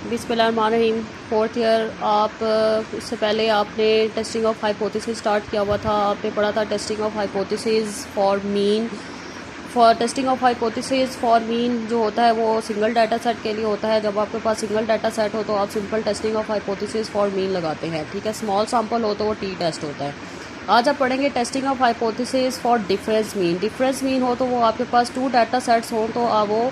बिस्मिल्लाहिर्रहमानिर्रहीम। Fourth year आप इससे पहले आपने टेस्टिंग ऑफ हाइपोथेसिस स्टार्ट किया हुआ था। आपने पढ़ा था testing of hypothesis for mean. Testing of hypothesis for mean जो होता है वो सिंगल डाटा सेट के लिए होता है। जब आपके पास सिंगल डाटा सेट हो तो आप simple testing of hypothesis for mean लगाते हैं, ठीक है। स्मॉल सैंपल हो तो वो टी टेस्ट होता है। आज आप पढ़ेंगे testing of hypothesis for difference mean. Difference mean हो तो वो आपके पास 2 डाटा सेट्स हों तो आप वो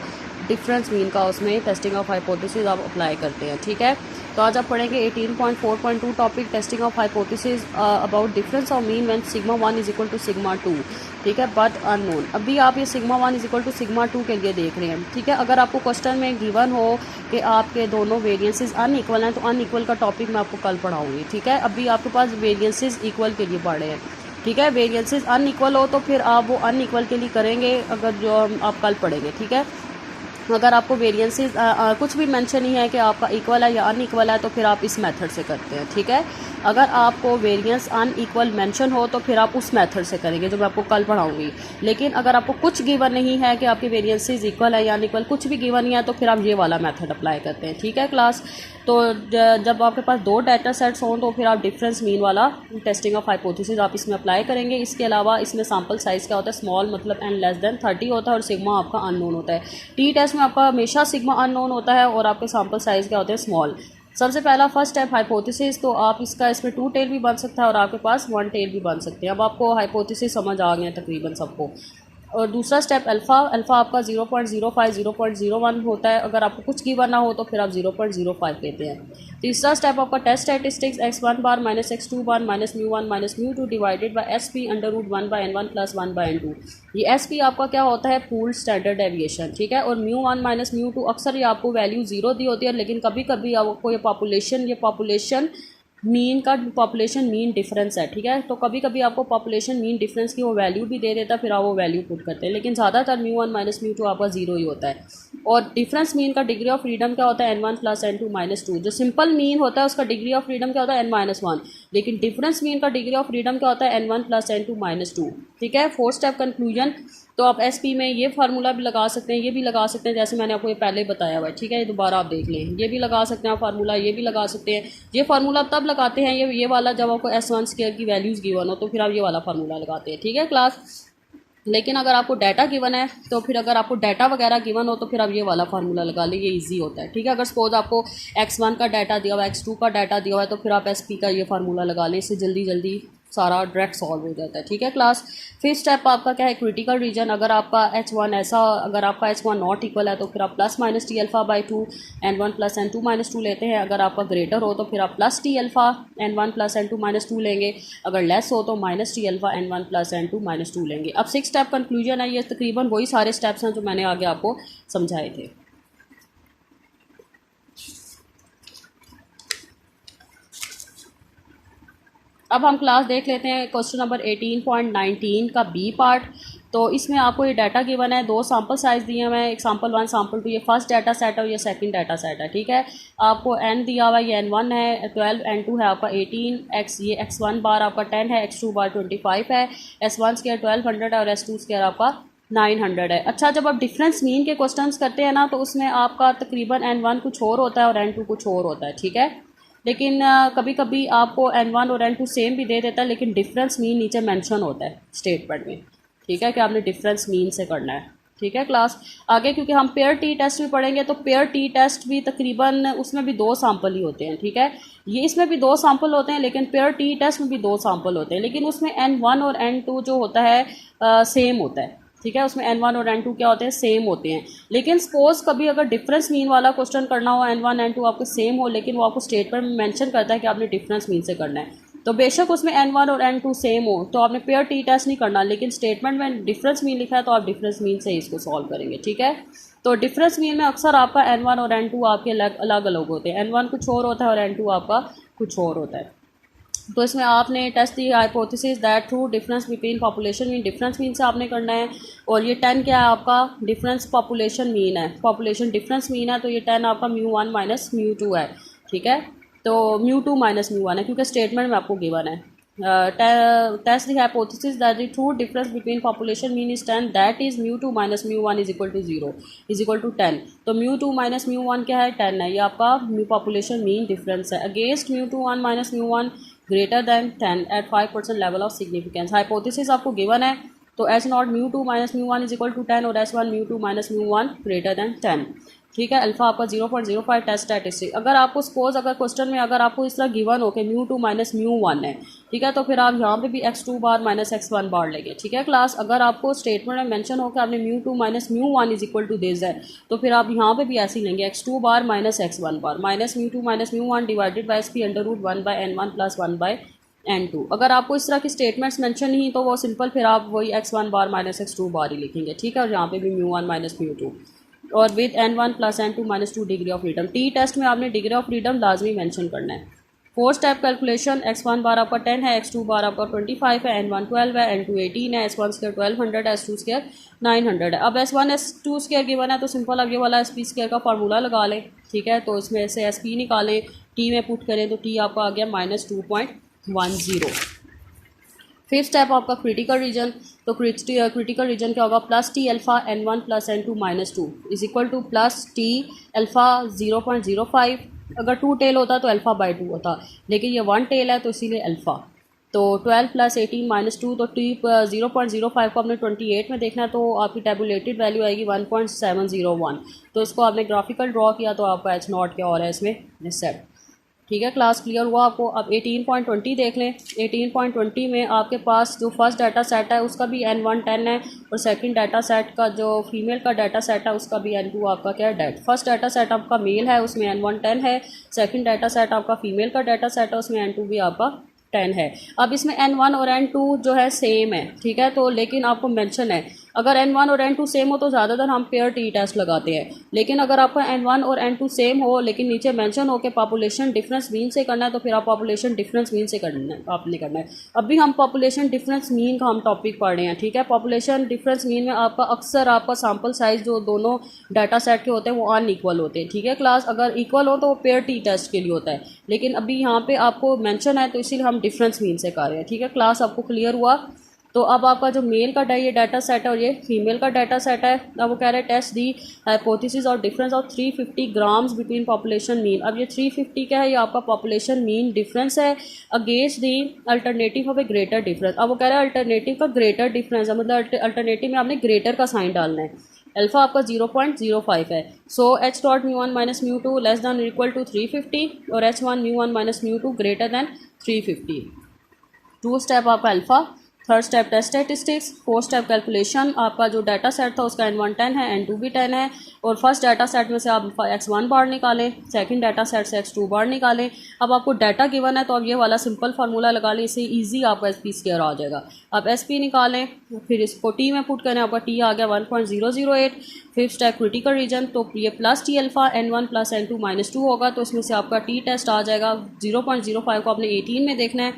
डिफरेंस मीन का उसमें टेस्टिंग ऑफ हाइपोथेसिस आप अप्लाई करते हैं, ठीक है। तो आज आप पढ़ेंगे 18.4.2 topic testing of hypothesis about difference of mean when sigma 1 is equal to sigma 2, ठीक है, बट अननोन। अभी आप ये sigma 1 is equal to sigma 2 के लिए देख रहे हैं, ठीक है। अगर आपको क्वेश्चन में गिवन हो कि आपके दोनों वेरिएंसेस अनइक्वल हैं तो अनइक्वल का टॉपिक मैं आपको कल पढ़ाऊंगी, ठीक है। अभी आपके पास वेरिएंसेस इक्वल के लिए पढ़े हैं, ठीक है। वेरिएंसेस अनइक्वल हो तो फिर आप वो अनइक्वल के लिए करेंगे, अगर जो आप कल पढ़ेंगे, ठीक है। अगर आपको वेरिएंसेस कुछ भी मेंशन नहीं है कि आपका इक्वल है या अनइक्वल है तो फिर आप इस मेथड से करते हैं, ठीक है। अगर आपको वेरिएंस अनइक्वल मेंशन हो तो फिर आप उस मेथड से करेंगे जो मैं आपको कल पढ़ाऊंगी। लेकिन अगर आपको कुछ गिवन नहीं है कि आपके वेरिएंसेस इक्वल है या अनइक्वल, कुछ भी गिवन नहीं है तो फिर आप ये वाला मेथड अप्लाई करते हैं, ठीक है क्लास। तो जब आपके पास 2 डाटा सेट्स हों तो फिर आप डिफरेंस मीन वाला टेस्टिंग ऑफ हाइपोथेसिस आप इसमें अप्लाई करेंगे। इसके अलावा इसमें सैम्पल साइज़ क्या होता है, स्मॉल मतलब एन लेस देन 30 होता है और सिग्मा आपका अननोन होता है। टी टेस्ट में आपका हमेशा सिग्मा अननोन होता है और आपके सैम्पल साइज़ क्या होते हैं, स्मॉल। सबसे पहला फर्स्ट स्टेप हाइपोथेसिस, तो आप इसमें 2 टेल भी बन सकता है और आपके पास 1 टेल भी बन सकते हैं। अब आपको हाइपोथेसिस समझ आ गए तकरीबन सबको। और दूसरा स्टेप अल्फ़ा। अल्फ़ा आपका 0.05 0.01 होता है। अगर आपको कुछ गिवन ना हो तो फिर आप 0.05 लेते हैं। तीसरा स्टेप आपका test statistics x1 bar minus x2 bar minus mu 1 minus mu 2 divided by S P under root 1 by n1 plus 1 by n2। ये एस पी आपका क्या होता है, पूल स्टैंडर्ड डेविएशन, ठीक है। और म्यू 1 माइनस म्यू 2 अक्सर ये आपको वैल्यू 0 दी होती है, लेकिन कभी कभी आपको ये पॉपुलेशन मीन का पॉपुलेशन मीन डिफरेंस है, ठीक है। तो कभी कभी आपको पॉपुलेशन मीन डिफरेंस की वो वैल्यू भी दे देता है, फिर आप वो वैल्यू पुट करते हैं, लेकिन ज़्यादातर म्यू 1 माइनस म्यू 2 आपका 0 ही होता है। और डिफरेंस मीन का डिग्री ऑफ फ्रीडम क्या होता है, n1 प्लस n2 माइनस 2। जो सिंपल मीन होता है उसका डिग्री ऑफ फ्रीडम क्या होता है, n माइनस 1, लेकिन डिफरेंस मीन का डिग्री ऑफ फ्रीडम क्या होता है, n1 प्लस n2 माइनस 2, ठीक है। 4 स्टेप कंक्लूजन। तो आप एसपी में ये फार्मूला भी लगा सकते हैं, ये भी लगा सकते हैं, जैसे मैंने आपको ये पहले बताया हुआ है, ठीक है। ये दोबारा आप देख लें, ये भी लगा सकते हैं फार्मूला, ये भी लगा सकते हैं। ये फार्मूला तब लगाते हैं ये वाला जब आपको S1 स्क्वायर की वैल्यूज़ गिवन हो तो फिर आप ये वाला फार्मूला लगाते हैं, ठीक है क्लास। लेकिन अगर आपको डाटा गिवन है तो फिर अगर आपको डाटा वगैरह गिवन हो तो फिर आप ये वाला फार्मूला लगा लें, ये इजी होता है, ठीक है। अगर सपोज आपको x1 का डाटा दिया हुआ है, x2 का डाटा दिया हुआ है तो फिर आप SP का ये फार्मूला लगा लें, इससे जल्दी जल्दी सारा डायरेक्ट सॉल्व हो जाता है, ठीक है क्लास। फिफ्थ स्टेप आपका क्या है, क्रिटिकल रीजन। अगर आपका अगर आपका H1 नॉट इक्वल है तो फिर आप plus minus T alpha by 2 n1 plus n2 minus 2 लेते हैं। अगर आपका ग्रेटर हो तो फिर आप plus T alpha n1 plus n2 minus 2 लेंगे। अगर लेस हो तो minus T alpha n1 plus n2 minus 2 लेंगे। अब 6 स्टेप कंक्लूजन है, ये तकरीबन वही सारे स्टेप्स हैं जो मैंने आगे आपको समझाए थे। अब हम क्लास देख लेते हैं क्वेश्चन नंबर 18.19 का बी पार्ट। तो इसमें आपको ये डाटा गिवन है, 2 सैम्पल साइज़ दिए हुए हैं, एक सैम्पल 1 सैम्पल 2, ये फर्स्ट डाटा सेट है और ये सेकंड डाटा सेट है, ठीक है। आपको n दिया हुआ है, ये n1 है 12, n2 है आपका 18, ये x1 बार आपका 10 है, x2 बार 25 है, s1 स्क्वायर 1200 है और s2 स्क्वायर आपका 900 है। अच्छा, जब आप डिफरेंस मीन के क्वेश्चंस करते हैं ना तो उसमें आपका तकरीबन n1 कुछ और होता है और n2 कुछ और होता है, ठीक है। लेकिन कभी कभी आपको n1 और n2 सेम भी दे देता है, लेकिन डिफरेंस मीन नीचे मेंशन होता है स्टेटमेंट में, ठीक है, कि आपने डिफरेंस मीन से करना है, ठीक है क्लास। आगे क्योंकि हम पेयर टी टेस्ट भी पढ़ेंगे तो पेयर टी टेस्ट भी तकरीबन उसमें भी 2 सैम्पल ही होते हैं, ठीक है। ये इसमें भी 2 सैम्पल होते हैं, लेकिन पेयर टी टेस्ट में भी 2 सैम्पल होते हैं, लेकिन उसमें n1 और n2 जो होता है सेम होता है, ठीक है। उसमें n1 और n2 क्या होते हैं, सेम होते हैं। लेकिन सपोज कभी अगर डिफरेंस मीन वाला क्वेश्चन करना हो, n1 n2 आपके सेम हो, लेकिन वो आपको स्टेटमेंट में मेंशन करता है कि आपने डिफरेंस मीन से करना है, तो बेशक उसमें n1 और n2 सेम हो तो आपने पेयर टी टेस्ट नहीं करना, लेकिन स्टेटमेंट में डिफरेंस मीन लिखा है तो आप डिफरेंस मीन से इसको सॉल्व करेंगे, ठीक है। तो डिफरेंस मीन में अक्सर आपका n1 और n2 आपके अलग अलग होते हैं, n1 कुछ और होता है और n2 आपका कुछ और होता है। तो इसमें आपने test the hypothesis that through difference between population mean, difference mean से आपने करना है। और ये 10 क्या है आपका, डिफरेंस पॉपुलेशन मीन है, पॉपुलेशन डिफरेंस मीन है, तो ये 10 आपका म्यू 1 माइनस म्यू 2 है, ठीक है। तो म्यू 2 माइनस म्यू 1 है क्योंकि स्टेटमेंट में आपको गिवन है। test the hypothesis that the true difference between population mean is 10, that is mu2 minus mu1 is equal to 0 is equal to 10। तो mu2 minus mu1 क्या है, 10 है, ये आपका population mean difference है against mu2 1 minus mu1 greater than 10 at 5% level of significance। hypothesis आपको given है, तो h not mu2 minus mu1 is equal to 10 और h1 mu2 minus mu1 greater than 10। ठीक है, अल्फा आपका 0.05 टेस्ट स्टैटिस्टिक। अगर आपको सपोज अगर क्वेश्चन में अगर आपको इस तरह गिवन हो कि mu2 माइनस mu1 है, ठीक है, तो फिर आप यहाँ पे भी x2 बार माइनस x1 बार लेंगे। ठीक है क्लास, अगर आपको स्टेटमेंट में मेंशन हो कि आपने mu2 minus mu1 is equal to this है, तो फिर आप यहाँ पे भी ऐसे ही लेंगे x2 bar minus x1 bar minus mu2 minus mu1 divided by SP under root 1/n1 plus 1/n2। अगर आपको इस तरह की स्टेटमेंट्स मेंशन नहीं तो वो सिंपल फिर आप वही x1 बार माइनस x2 बार ही लिखेंगे। ठीक है, और यहाँ पे भी mu1 माइनस mu2 और with n1 plus n2 minus 2 degree of freedom. T test में आपने डिग्री ऑफ फ्रीडम लाजमी मेंशन करना है। 4 स्टेप कैलकुलेशन, x1 बार आपका 10 है, x2 बार आपका 25 है, n1 12 है, n2 18 है, s1 स्क्वायर 1200 है, s2 स्क्वायर 900 है। अब s1 s2 स्क्वायर गिवन है तो सिंपल अब ये वाला sp स्क्वायर का फार्मूला लगा लें। ठीक है, तो इसमें से sp निकालें, t में पुट करें तो t आपका आ गया -2.10। फिफ्थ स्टेप आपका क्रिटिकल रीजन, तो क्रिटिकल रीजन क्या होगा, plus T alpha n1 plus n2 minus 2 is equal two plus T alpha 0.05। अगर 2 टेल होता तो अल्फा बाई 2 होता, लेकिन ये 1 टेल है तो इसीलिए अल्फा। तो 12 प्लस 18 माइनस 2, तो टी 0.05 को आपने 28 में देखना है तो आपकी टेबुलेटेड वैल्यू आएगी 1.701। तो इसको आपने ग्राफिकल ड्रॉ किया तो आपका एच नॉट क्या हो रहा है इसमें सेट। ठीक है क्लास, क्लियर हुआ आपको। अब 18.20 देख लें। 18.20 में आपके पास जो फर्स्ट डाटा सेट है उसका भी n1 10 है और सेकंड डाटा सेट का जो फीमेल का डाटा सेट है उसका भी n2 आपका क्या है डेट। फर्स्ट डाटा सेट आपका मेल है उसमें n1 10 है, सेकंड डाटा सेट आपका फीमेल का डाटा सेट है उसमें n2 भी आपका 10 है। अब इसमें n1 और n2 जो है सेम है, ठीक है, तो लेकिन आपको मेंशन है अगर n1 और n2 सेम हो तो ज़्यादातर हम पेयर टी टेस्ट लगाते हैं, लेकिन अगर आपका n1 और n2 सेम हो लेकिन नीचे मेंशन हो कि पॉपुलेशन डिफरेंस मीन से करना है तो फिर आप पॉपुलेशन डिफरेंस मीन से करना है, आपने करना है। अभी हम पॉपुलेशन डिफरेंस मीन का हम टॉपिक पढ़ रहे हैं। ठीक है, पॉपुलेशन डिफरेंस मीन में आपका अक्सर आपका सैम्पल साइज जो दोनों डाटा सेट के होते हैं वो अनइक्वल होते हैं। ठीक है क्लास, अगर इक्वल हो तो वो पेयर टी टेस्ट के लिए होता है, लेकिन अभी यहाँ पे आपको मेंशन है तो इसीलिए हम डिफरेंस मीन से कर रहे हैं। ठीक है क्लास, आपको क्लियर हुआ। तो अब आपका जो मेल का ये डाटा सेट है और ये फीमेल का डाटा सेट है। अब वो कह रहे हैं टेस्ट दी हाइपोथेसिस और difference of 350 grams between population mean. अब ये 350 क्या है, ये आपका पॉपुलेशन मीन डिफरेंस है against the alternative of A greater difference. अब वो कह रहे हैं अल्टरनेटिव का ग्रेटर डिफरेंस है, मतलब अल्टरनेटिव में आपने ग्रेटर का साइन डालना है। अल्फा आपका 0.05 है, so H dot mu one minus mu two less than equal to 350 और h1 mu one minus mu two greater than 350। 2 step आपका alpha, third step test statistics, fourth step calculation. आपका जो डाटा सेट था उसका n1 10 है, n2 भी 10 है और फर्स्ट डाटा सेट में से आप x1 बार निकालें, सेकंड डाटा सेट से x2 बार निकालें। अब आपको डाटा गिवन है तो अब ये वाला सिंपल फार्मूला लगा लें, इससे इजी आपका SP स्क्वायर आ जाएगा। अब SP निकालें, फिर इसको T में पुट करें, आपका T आ गया 1.008। फिफ्थ स्टेप क्रिटिकल रीजन, तो ये plus T alpha n1 plus n2 minus 2 होगा, तो इसमें से आपका T टेस्ट आ जाएगा 0.05 को आपने 18 में देखना है,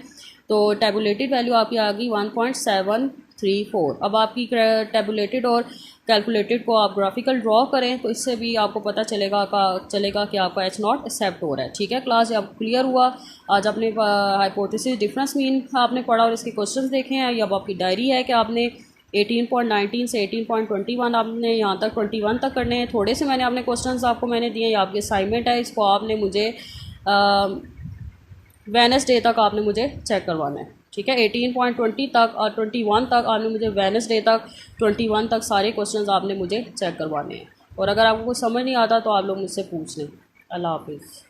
तो टेबुलेटेड वैल्यू आपकी आ गई 1.734। अब आपकी टेबुलेटेड और कैलकुलेटेड को आप ग्राफिकल ड्रॉ करें तो इससे भी आपको पता चलेगा कि आपका एच नॉट एक्सेप्ट हो रहा है। ठीक है क्लास, अब क्लियर हुआ। आज आपने हाइपोथेसिस डिफरेंस मीन आपने पढ़ा और इसके क्वेश्चंस देखे हैं। ये अब आपकी डायरी है कि आपने 18.19 से 18.21 आपने यहाँ तक 21 तक करने हैं। थोड़े से मैंने आपने क्वेश्चंस आपको मैंने दिए, ये आपकी असाइनमेंट है, इसको आपने मुझे वेडनेसडे तक आपने मुझे चेक करवाना है। ठीक है, 18.20 तक और 21 तक आपने मुझे वेडनेसडे तक 21 तक सारे क्वेश्चंस आपने मुझे चेक करवाने हैं। और अगर आपको कुछ समझ नहीं आता तो आप लोग मुझसे पूछ लें। अल्लाह हाफिज़।